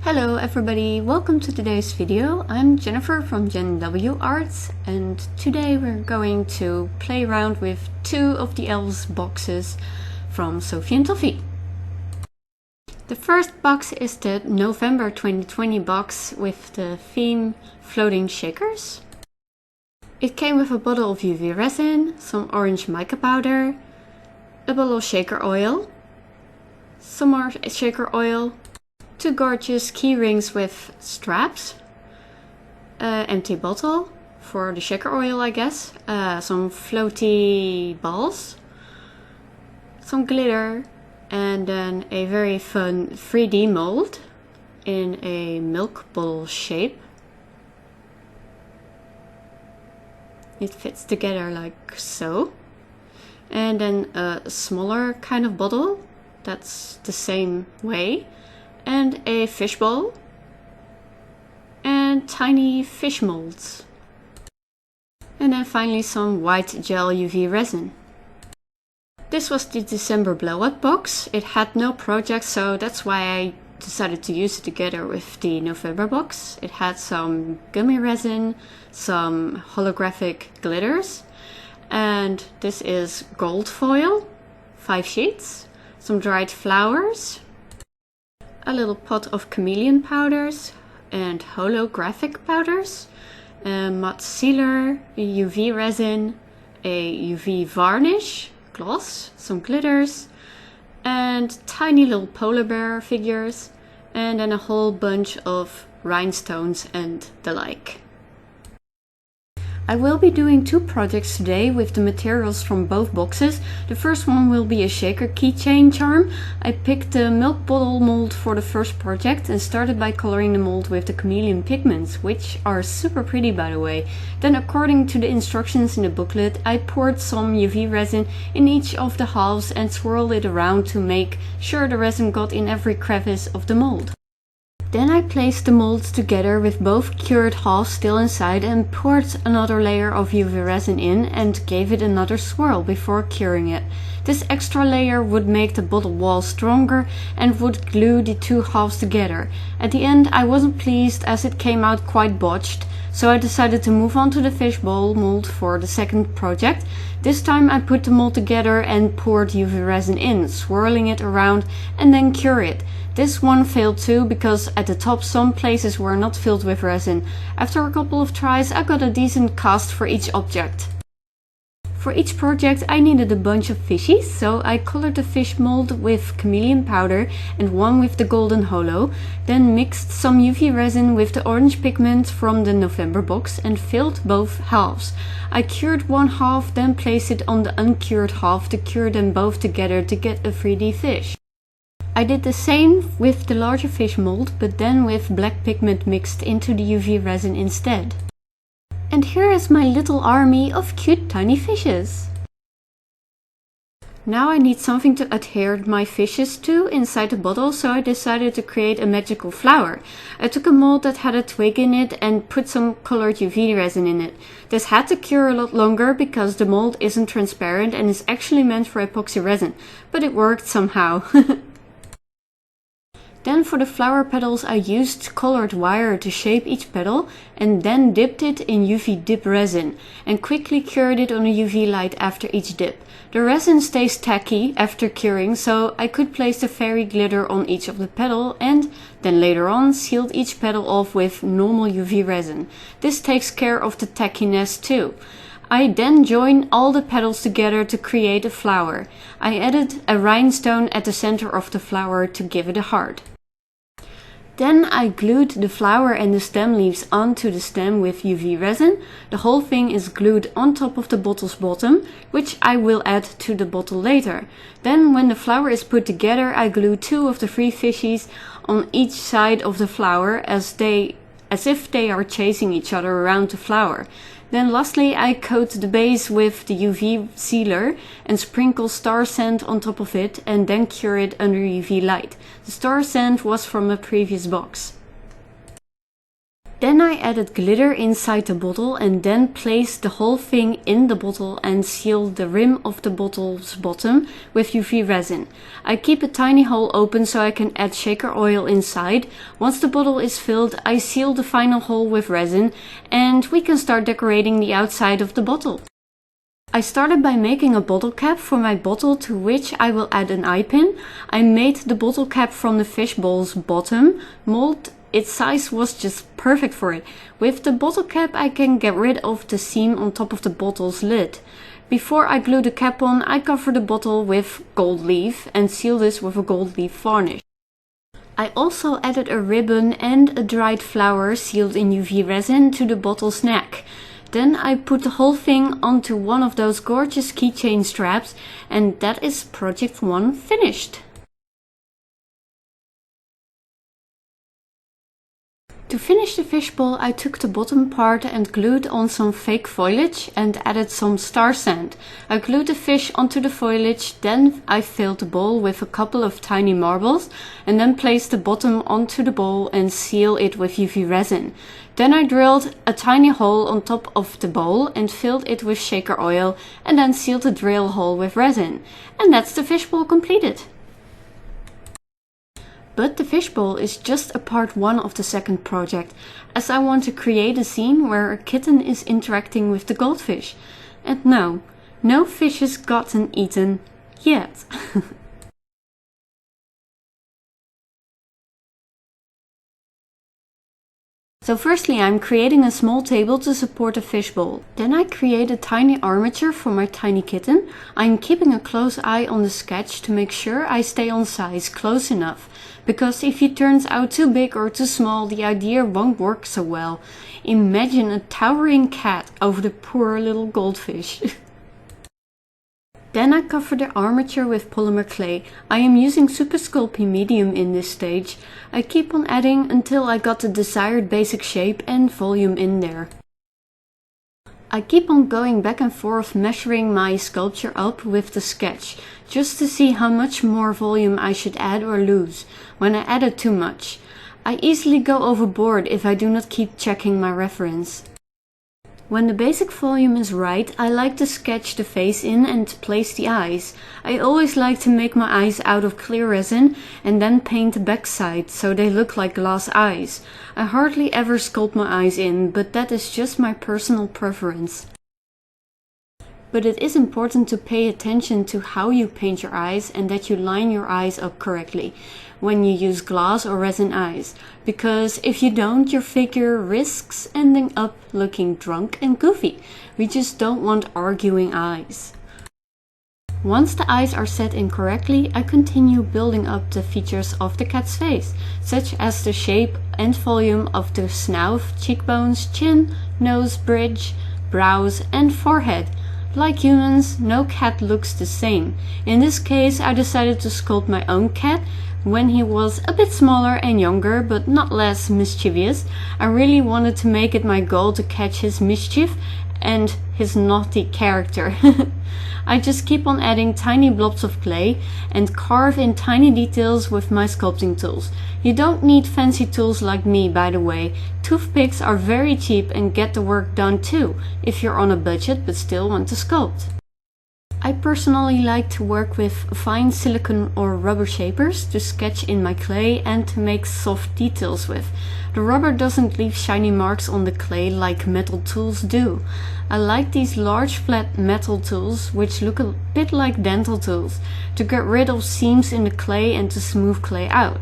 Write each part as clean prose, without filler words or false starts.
Hello everybody, welcome to today's video. I'm Jennifer from Gen W Arts and today we're going to play around with two of the elves boxes from Sophie and Toffee. The first box is the November 2020 box with the theme Floating Shakers. It came with a bottle of UV resin, some orange mica powder, a bottle of shaker oil, some more shaker oil, two gorgeous key rings with straps, an empty bottle for the shaker oil I guess, some floaty balls, some glitter, and then a very fun 3D mold in a milk bottle shape. It fits together like so. And then a smaller kind of bottle that's the same way. And a fishbowl and tiny fish molds. And then finally some white gel UV resin. This was the December blow up box. It had no project, so that's why I decided to use it together with the November box. It had some gummy resin, some holographic glitters, and this is gold foil, 5 sheets, some dried flowers, a little pot of chameleon powders and holographic powders, a matte sealer, UV resin, a UV varnish, gloss, some glitters, and tiny little polar bear figures, and then a whole bunch of rhinestones and the like. I will be doing two projects today with the materials from both boxes. The first one will be a shaker keychain charm. I picked the milk bottle mold for the first project and started by coloring the mold with the chameleon pigments, which are super pretty by the way. Then according to the instructions in the booklet, I poured some UV resin in each of the halves and swirled it around to make sure the resin got in every crevice of the mold. Then I placed the molds together with both cured halves still inside and poured another layer of UV resin in and gave it another swirl before curing it. This extra layer would make the bottle wall stronger and would glue the two halves together. At the end I wasn't pleased as it came out quite botched, so I decided to move on to the fishbowl mold for the second project. This time I put the mold together and poured UV resin in, swirling it around and then cure it. This one failed too because at the top some places were not filled with resin. After a couple of tries I got a decent cast for each object. For each project I needed a bunch of fishies, so I colored the fish mold with chameleon powder and one with the golden holo, then mixed some UV resin with the orange pigment from the November box and filled both halves. I cured one half, then placed it on the uncured half to cure them both together to get a 3D fish. I did the same with the larger fish mold, but then with black pigment mixed into the UV resin instead. And here is my little army of cute tiny fishes. Now I need something to adhere my fishes to inside the bottle, so I decided to create a magical flower. I took a mold that had a twig in it and put some colored UV resin in it. This had to cure a lot longer because the mold isn't transparent and is actually meant for epoxy resin, but it worked somehow. Then for the flower petals I used colored wire to shape each petal and then dipped it in UV dip resin and quickly cured it on a UV light after each dip. The resin stays tacky after curing, so I could place the fairy glitter on each of the petal and then later on sealed each petal off with normal UV resin. This takes care of the tackiness too. I then joined all the petals together to create a flower. I added a rhinestone at the center of the flower to give it a heart. Then I glued the flower and the stem leaves onto the stem with UV resin. The whole thing is glued on top of the bottle's bottom, which I will add to the bottle later. Then when the flower is put together, I glue two of the 3 fishies on each side of the flower as if they are chasing each other around the flower. Then lastly I coat the base with the UV sealer and sprinkle star sand on top of it and then cure it under UV light. The star sand was from a previous box. Then I added glitter inside the bottle and then placed the whole thing in the bottle and sealed the rim of the bottle's bottom with UV resin. I keep a tiny hole open so I can add shaker oil inside. Once the bottle is filled, I seal the final hole with resin and we can start decorating the outside of the bottle. I started by making a bottle cap for my bottle to which I will add an eye pin. I made the bottle cap from the fishbowl's bottom mold. Its size was just perfect for it. With the bottle cap I can get rid of the seam on top of the bottle's lid. Before I glue the cap on, I cover the bottle with gold leaf and seal this with a gold leaf varnish. I also added a ribbon and a dried flower sealed in UV resin to the bottle's neck. Then I put the whole thing onto one of those gorgeous keychain straps, and that is project 1 finished. To finish the fishbowl, I took the bottom part and glued on some fake foliage and added some star sand. I glued the fish onto the foliage, then I filled the bowl with a couple of tiny marbles and then placed the bottom onto the bowl and sealed it with UV resin. Then I drilled a tiny hole on top of the bowl and filled it with shaker oil and then sealed the drill hole with resin. And that's the fishbowl completed. But the fishbowl is just a part 1 of the second project, as I want to create a scene where a kitten is interacting with the goldfish. And no fish has gotten eaten yet. So firstly I'm creating a small table to support a fishbowl. Then I create a tiny armature for my tiny kitten. I'm keeping a close eye on the sketch to make sure I stay on size close enough. Because if it turns out too big or too small, the idea won't work so well. Imagine a towering cat over the poor little goldfish. Then I cover the armature with polymer clay. I am using Super Sculpting medium in this stage. I keep on adding until I got the desired basic shape and volume in there. I keep on going back and forth measuring my sculpture up with the sketch, just to see how much more volume I should add or lose, when I added too much. I easily go overboard if I do not keep checking my reference. When the basic volume is right, I like to sketch the face in and place the eyes. I always like to make my eyes out of clear resin and then paint the backside so they look like glass eyes. I hardly ever sculpt my eyes in, but that is just my personal preference. But it is important to pay attention to how you paint your eyes and that you line your eyes up correctly when you use glass or resin eyes, because if you don't, your figure risks ending up looking drunk and goofy. We just don't want arguing eyes. Once the eyes are set in correctly, I continue building up the features of the cat's face, such as the shape and volume of the snout, cheekbones, chin, nose, bridge, brows and forehead. Like humans, no cat looks the same. In this case, I decided to sculpt my own cat when he was a bit smaller and younger, but not less mischievous. I really wanted to make it my goal to catch his mischief and his naughty character. I just keep on adding tiny blobs of clay and carve in tiny details with my sculpting tools. You don't need fancy tools like me, by the way. Toothpicks are very cheap and get the work done too, if you're on a budget but still want to sculpt. I personally like to work with fine silicone or rubber shapers to sketch in my clay and to make soft details with. The rubber doesn't leave shiny marks on the clay like metal tools do. I like these large flat metal tools, which look a bit like dental tools, to get rid of seams in the clay and to smooth clay out.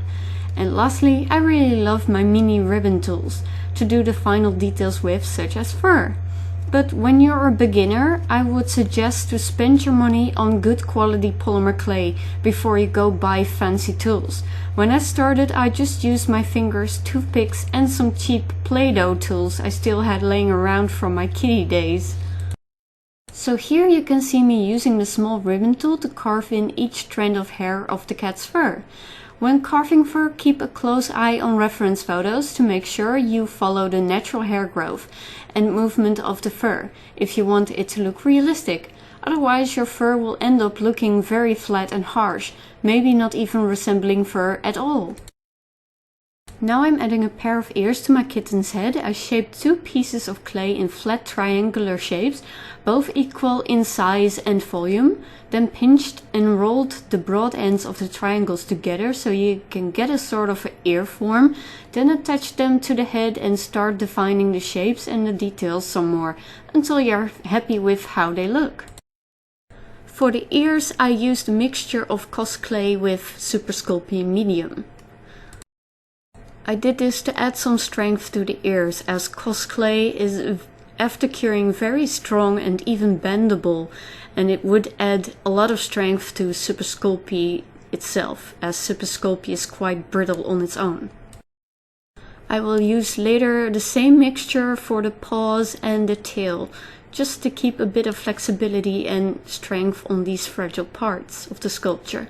And lastly, I really love my mini ribbon tools to do the final details with, such as fur. But when you're a beginner, I would suggest to spend your money on good quality polymer clay before you go buy fancy tools. When I started, I just used my fingers, toothpicks and some cheap Play-Doh tools I still had laying around from my kitty days. So here you can see me using the small ribbon tool to carve in each strand of hair of the cat's fur. When carving fur, keep a close eye on reference photos to make sure you follow the natural hair growth and movement of the fur if you want it to look realistic. Otherwise your fur will end up looking very flat and harsh, maybe not even resembling fur at all. Now I'm adding a pair of ears to my kitten's head. I shaped 2 pieces of clay in flat triangular shapes, both equal in size and volume, then pinched and rolled the broad ends of the triangles together so you can get a sort of ear form, then attach them to the head and start defining the shapes and the details some more, until you're happy with how they look. For the ears I used a mixture of Cos clay with Super Sculpting medium. I did this to add some strength to the ears, as Cos clay is after curing very strong and even bendable, and it would add a lot of strength to Super Sculpting itself, as Super Sculpting is quite brittle on its own. I will use later the same mixture for the paws and the tail, just to keep a bit of flexibility and strength on these fragile parts of the sculpture.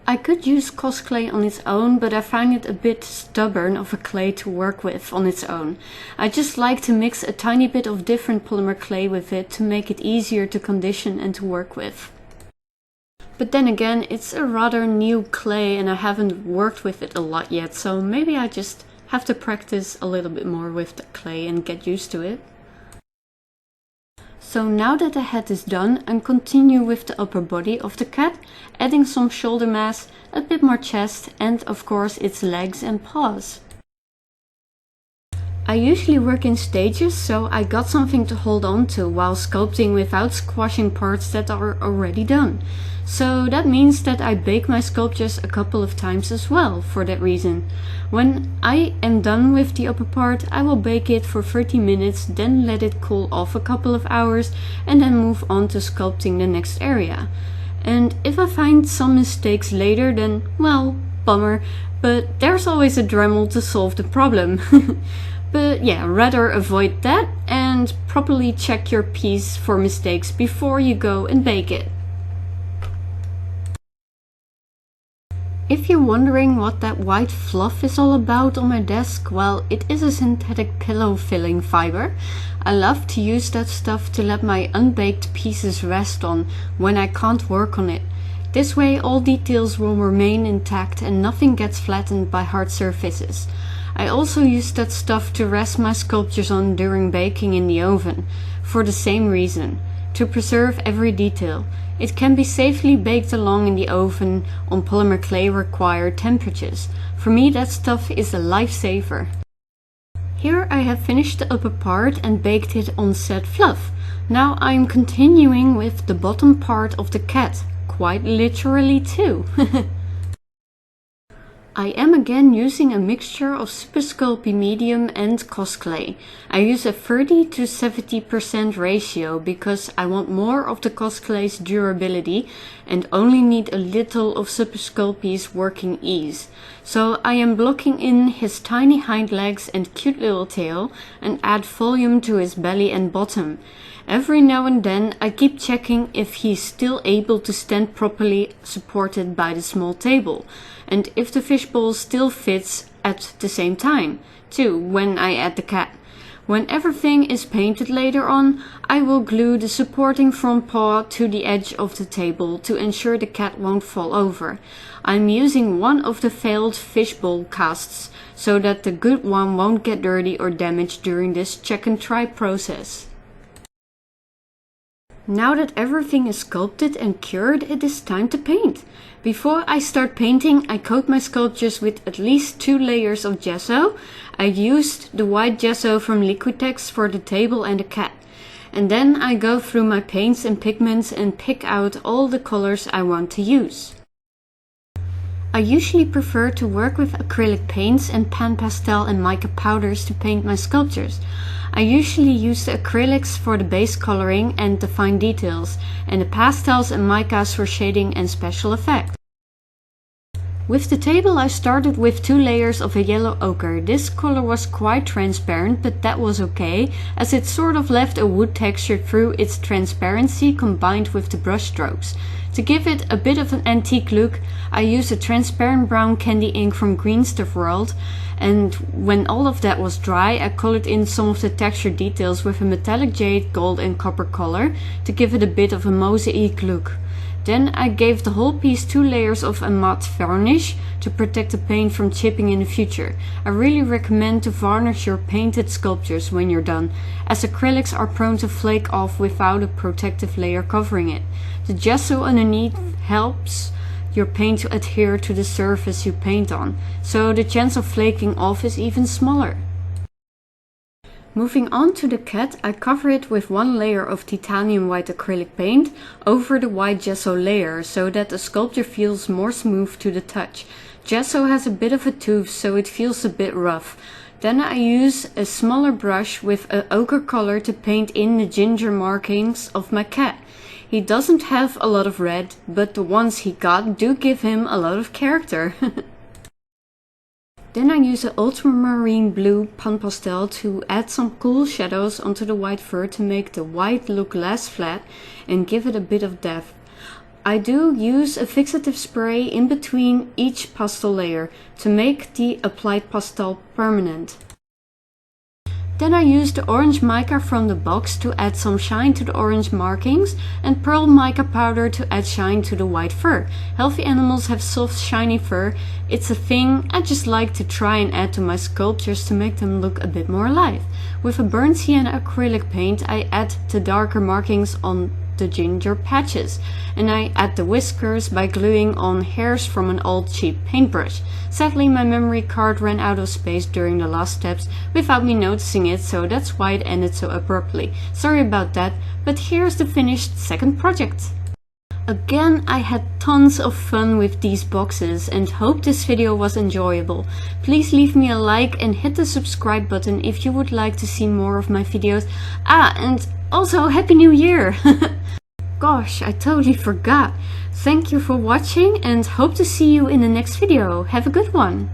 I could use Cos clay on its own, but I find it a bit stubborn of a clay to work with on its own. I just like to mix a tiny bit of different polymer clay with it to make it easier to condition and to work with. But then again, it's a rather new clay and I haven't worked with it a lot yet, so maybe I just have to practice a little bit more with the clay and get used to it. So now that the head is done, I continue with the upper body of the cat, adding some shoulder mass, a bit more chest and of course its legs and paws. I usually work in stages, so I got something to hold on to while sculpting without squashing parts that are already done. So that means that I bake my sculptures a couple of times as well for that reason. When I am done with the upper part, I will bake it for 30 minutes, then let it cool off a couple of hours and then move on to sculpting the next area. And if I find some mistakes later, then well, bummer, but there's always a Dremel to solve the problem. But yeah, rather avoid that and properly check your piece for mistakes before you go and bake it. If you're wondering what that white fluff is all about on my desk, well, it is a synthetic pillow filling fiber. I love to use that stuff to let my unbaked pieces rest on when I can't work on it. This way all details will remain intact and nothing gets flattened by hard surfaces. I also use that stuff to rest my sculptures on during baking in the oven, for the same reason, to preserve every detail. It can be safely baked along in the oven on polymer clay required temperatures. For me that stuff is a lifesaver. Here I have finished the upper part and baked it on said fluff. Now I am continuing with the bottom part of the cat, quite literally too. I am again using a mixture of Super Sculpting medium and Cos clay. I use a 30 to 70% ratio because I want more of the Cos clay's durability and only need a little of Super Sculpting's working ease. So I am blocking in his tiny hind legs and cute little tail and add volume to his belly and bottom. Every now and then I keep checking if he's still able to stand properly supported by the small table, and if the fishbowl still fits at the same time, too, when I add the cat. When everything is painted later on, I will glue the supporting front paw to the edge of the table to ensure the cat won't fall over. I'm using one of the failed fishbowl casts so that the good one won't get dirty or damaged during this check and try process. Now that everything is sculpted and cured, it is time to paint. Before I start painting, I coat my sculptures with at least 2 layers of gesso. I used the white gesso from Liquitex for the table and the cat. And then I go through my paints and pigments and pick out all the colors I want to use. I usually prefer to work with acrylic paints and pan pastel and mica powders to paint my sculptures. I usually use the acrylics for the base coloring and the fine details, and the pastels and micas for shading and special effect. With the table I started with 2 layers of a yellow ochre. This color was quite transparent, but that was okay, as it sort of left a wood texture through its transparency combined with the brush strokes. To give it a bit of an antique look, I used a transparent brown candy ink from Green Stuff World, and when all of that was dry, I colored in some of the texture details with a metallic jade, gold and copper color to give it a bit of a mosaic look. Then I gave the whole piece 2 layers of a matte varnish to protect the paint from chipping in the future. I really recommend to varnish your painted sculptures when you're done, as acrylics are prone to flake off without a protective layer covering it. The gesso underneath helps your paint to adhere to the surface you paint on, so the chance of flaking off is even smaller. Moving on to the cat, I cover it with 1 layer of titanium white acrylic paint over the white gesso layer so that the sculpture feels more smooth to the touch. Gesso has a bit of a tooth, so it feels a bit rough. Then I use a smaller brush with an ochre color to paint in the ginger markings of my cat. He doesn't have a lot of red, but the ones he got do give him a lot of character. Then I use an ultramarine blue pan pastel to add some cool shadows onto the white fur to make the white look less flat and give it a bit of depth. I do use a fixative spray in between each pastel layer to make the applied pastel permanent. Then I use the orange mica from the box to add some shine to the orange markings and pearl mica powder to add shine to the white fur. Healthy animals have soft shiny fur. It's a thing I just like to try and add to my sculptures to make them look a bit more alive. With a burnt sienna acrylic paint I add the darker markings on the ginger patches, and I add the whiskers by gluing on hairs from an old cheap paintbrush. Sadly, my memory card ran out of space during the last steps without me noticing it, so that's why it ended so abruptly. Sorry about that, but here's the finished second project. Again, I had tons of fun with these boxes and hope this video was enjoyable. Please leave me a like and hit the subscribe button if you would like to see more of my videos. And also Happy New Year! Gosh, I totally forgot. Thank you for watching and hope to see you in the next video. Have a good one!